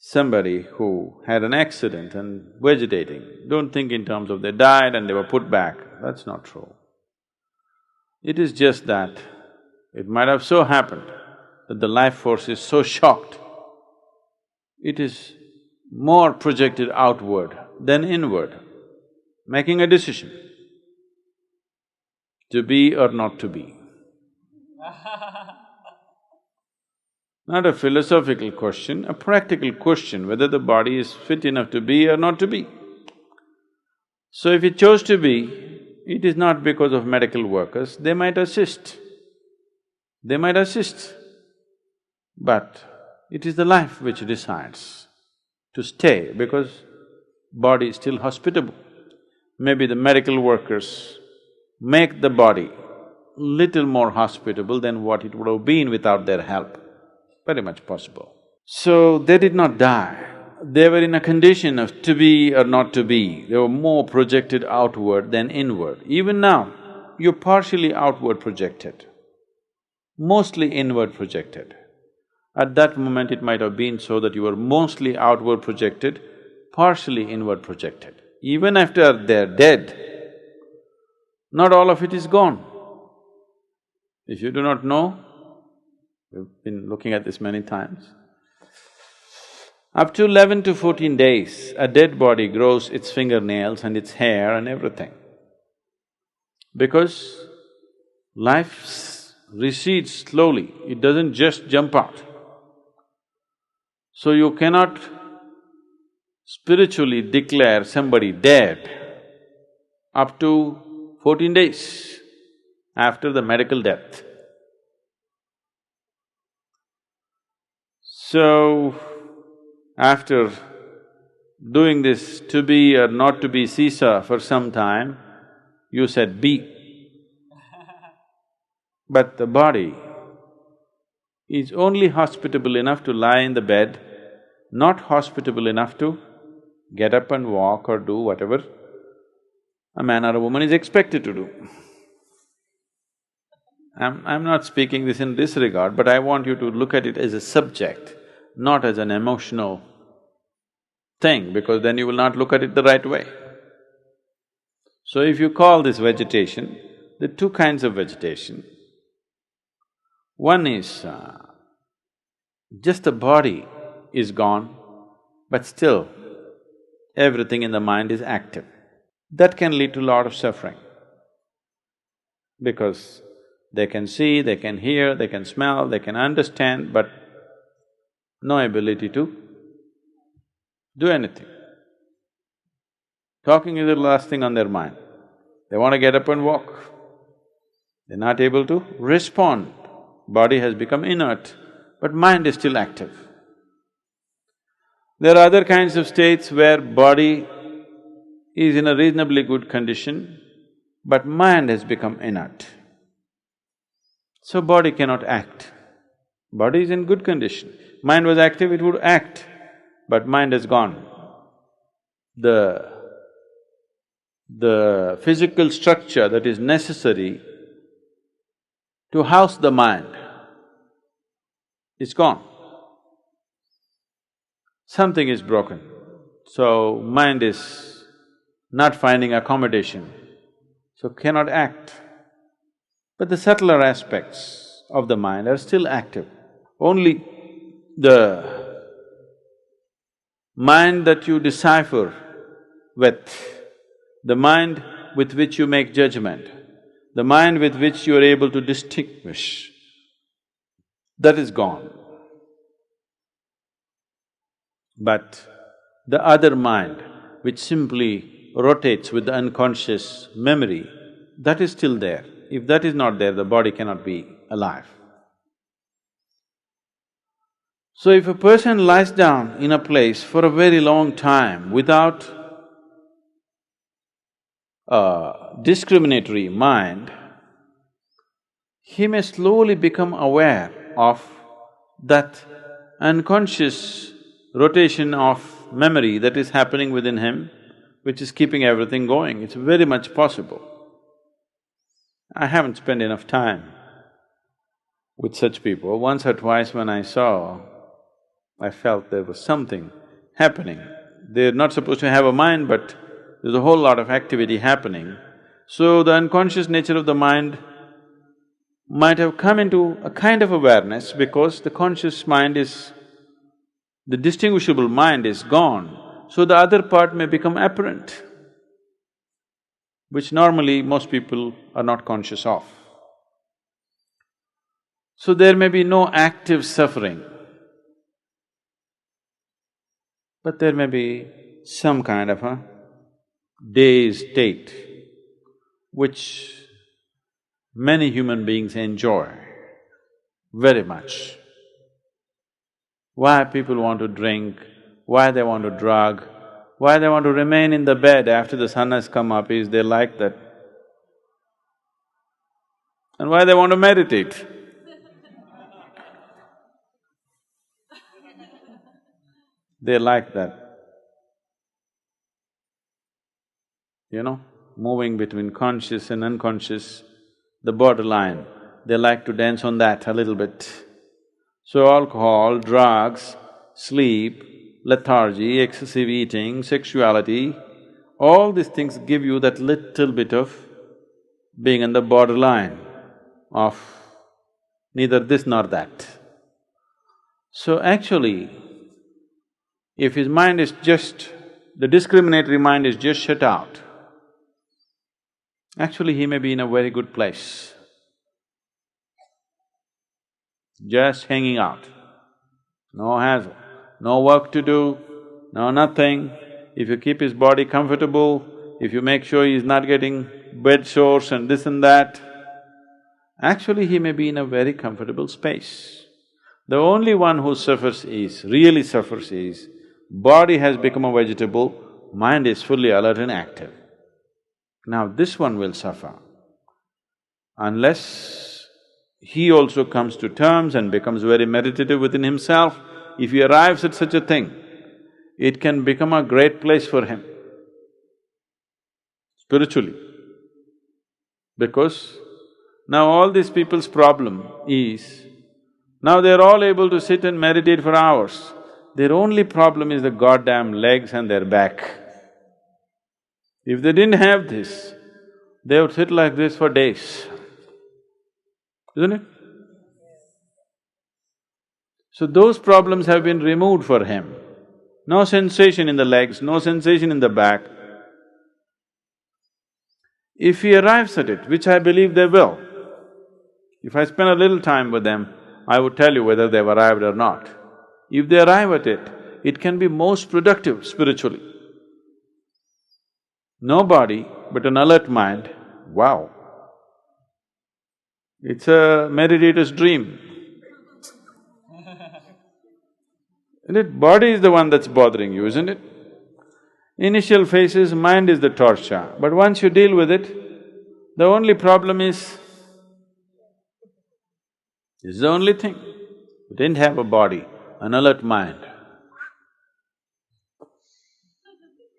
somebody who had an accident and vegetating, don't think in terms of they died and they were put back, that's not true. It is just that it might have so happened that the life force is so shocked, it is more projected outward than inward, making a decision to be or not to be. Not a philosophical question, a practical question whether the body is fit enough to be or not to be. So if it chose to be, it is not because of medical workers, they might assist. But it is the life which decides to stay because body is still hospitable. Maybe the medical workers make the body little more hospitable than what it would have been without their help. Very much possible. So they did not die, they were in a condition of to be or not to be, they were more projected outward than inward. Even now, you're partially outward projected, mostly inward projected. At that moment it might have been so that you were mostly outward projected, partially inward projected. Even after they're dead, not all of it is gone. If you do not know, we've been looking at this many times. Up to 11 to 14 days, a dead body grows its fingernails and its hair and everything. Because life recedes slowly, it doesn't just jump out. So you cannot spiritually declare somebody dead up to 14 days after the medical death. So, after doing this to be or not to be seesaw for some time, you said be. But the body is only hospitable enough to lie in the bed, not hospitable enough to get up and walk or do whatever a man or a woman is expected to do. I'm not speaking this in this regard, but I want you to look at it as a subject, not as an emotional thing, because then you will not look at it the right way. So if you call this vegetation, there are two kinds of vegetation. One is just the body is gone, but still everything in the mind is active. That can lead to a lot of suffering, because they can see, they can hear, they can smell, they can understand, but no ability to do anything. Talking is the last thing on their mind. They want to get up and walk. They're not able to respond. Body has become inert, but mind is still active. There are other kinds of states where body is in a reasonably good condition, but mind has become inert. So body cannot act. Body is in good condition. Mind was active, it would act, but mind has gone. The physical structure that is necessary to house the mind is gone. Something is broken, so mind is not finding accommodation, so cannot act. But the subtler aspects of the mind are still active. Only the mind that you decipher with, the mind with which you make judgment, the mind with which you are able to distinguish, that is gone. But the other mind, which simply rotates with the unconscious memory, that is still there. If that is not there, the body cannot be alive. So if a person lies down in a place for a very long time without a discriminatory mind, he may slowly become aware of that unconscious rotation of memory that is happening within him, which is keeping everything going. It's very much possible. I haven't spent enough time with such people. Once or twice when I saw I felt there was something happening. They're not supposed to have a mind, but there's a whole lot of activity happening. So the unconscious nature of the mind might have come into a kind of awareness because the conscious mind is… the distinguishable mind is gone, so the other part may become apparent, which normally most people are not conscious of. So there may be no active suffering, but there may be some kind of a dazed state which many human beings enjoy very much. Why people want to drink, why they want to drug, why they want to remain in the bed after the sun has come up is they like that. And why they want to meditate. They like that, moving between conscious and unconscious, the borderline, they like to dance on that a little bit. So alcohol, drugs, sleep, lethargy, excessive eating, sexuality, all these things give you that little bit of being on the borderline of neither this nor that. So actually, if his mind is just… the discriminatory mind is just shut out, actually he may be in a very good place, just hanging out. No hassle, no work to do, no nothing. If you keep his body comfortable, if you make sure he's not getting bed sores and this and that, actually he may be in a very comfortable space. The only one who really suffers is, body has become a vegetable, mind is fully alert and active. Now this one will suffer unless he also comes to terms and becomes very meditative within himself. If he arrives at such a thing, it can become a great place for him spiritually. Because now all these people's problem is, now they're all able to sit and meditate for hours. Their only problem is the goddamn legs and their back. If they didn't have this, they would sit like this for days, isn't it? So those problems have been removed for him. No sensation in the legs, no sensation in the back. If he arrives at it, which I believe they will, if I spend a little time with them, I would tell you whether they've arrived or not. If they arrive at it, it can be most productive spiritually. No body, but an alert mind, wow. It's a meditator's dream. Isn't it? Body is the one that's bothering you, isn't it? Initial phases, mind is the torture, but once you deal with it, the only problem is, this is the only thing. You didn't have a body, an alert mind.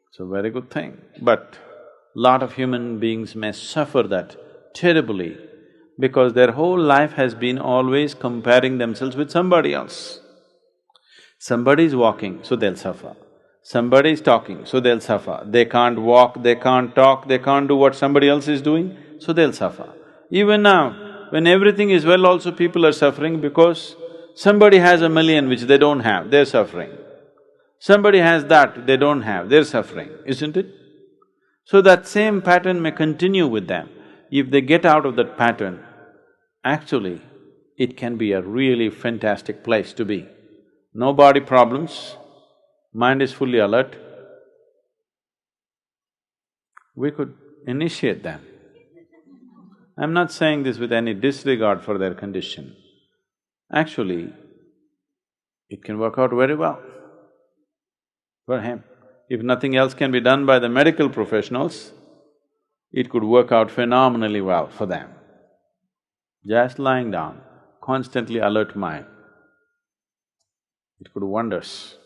It's a very good thing, but lot of human beings may suffer that terribly because their whole life has been always comparing themselves with somebody else. Somebody is walking, so they'll suffer. Somebody is talking, so they'll suffer. They can't walk, they can't talk, they can't do what somebody else is doing, so they'll suffer. Even now, when everything is well also people are suffering because somebody has 1,000,000 which they don't have, they're suffering. Somebody has that, they don't have, they're suffering, isn't it? So that same pattern may continue with them. If they get out of that pattern, actually, it can be a really fantastic place to be. No body problems, mind is fully alert. We could initiate them. I'm not saying this with any disregard for their condition. Actually, it can work out very well for him. If nothing else can be done by the medical professionals, it could work out phenomenally well for them. Just lying down, constantly alert mind, it could do wonders.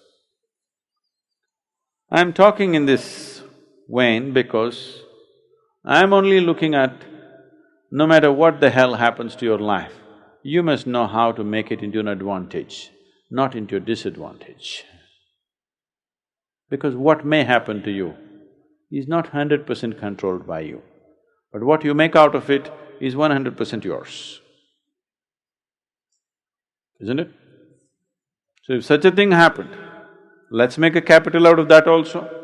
I'm talking in this vein because I'm only looking at no matter what the hell happens to your life, you must know how to make it into an advantage. not into your disadvantage. Because what may happen to you is not 100% controlled by you, but what you make out of it is 100% yours, isn't it? So if such a thing happened, let's make a capital out of that also.